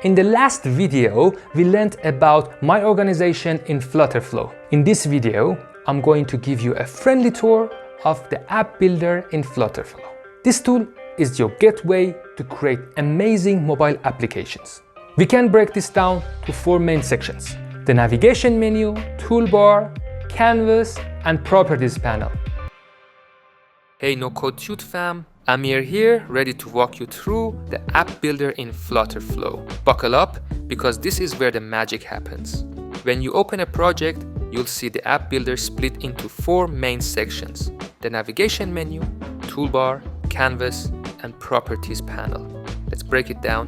In the last video, we learned about my organization in Flutterflow. In this video, I'm going to give you a friendly tour of the app builder in Flutterflow. This tool is your gateway to create amazing mobile applications. We can break this down to 4 main sections: the navigation menu, toolbar, canvas, and properties panel. Hey NoCode-Tut fam, Amir here, ready to walk you through the app builder in Flutterflow. Buckle up, because this is where the magic happens. When you open a project, you'll see the app builder split into 4 main sections: the navigation menu, toolbar, canvas, and properties panel. Let's break it down.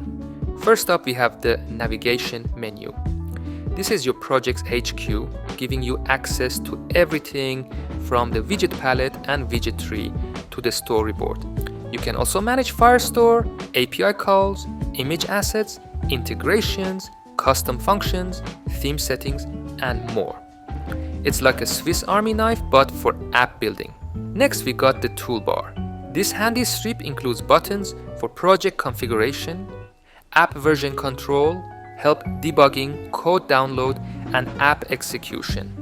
First up, we have the navigation menu. This is your project's HQ, giving you access to everything from the widget palette and widget tree to the storyboard. You can also manage Firestore, API calls, image assets, integrations, custom functions, theme settings, and more. It's like a Swiss Army knife, but for app building. Next, we got the toolbar. This handy strip includes buttons for project configuration, app version control, help debugging, code download, and app execution.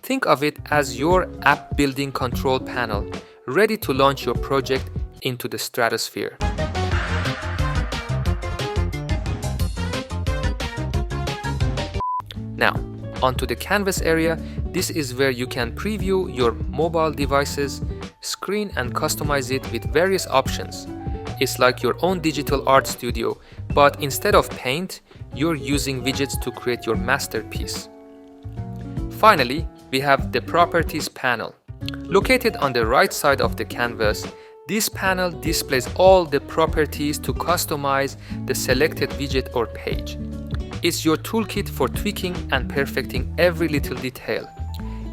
Think of it as your app building control panel, ready to launch your project into the stratosphere. Now, onto the canvas area. This is where you can preview your mobile devices, screen, and customize it with various options. It's like your own digital art studio, but instead of paint, you're using widgets to create your masterpiece. Finally, we have the properties panel. Located on the right side of the canvas, this panel displays all the properties to customize the selected widget or page. It's your toolkit for tweaking and perfecting every little detail,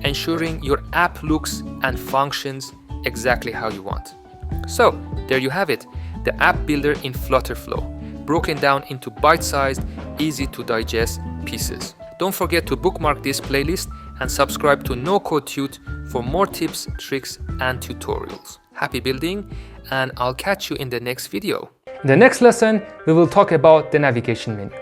ensuring your app looks and functions exactly how you want. So, there you have it, the app builder in Flutterflow, broken down into bite-sized, easy-to-digest pieces. Don't forget to bookmark this playlist and subscribe to NoCode-Tut for more tips, tricks, and tutorials. Happy building, and I'll catch you in the next video. In the next lesson, we will talk about the navigation menu.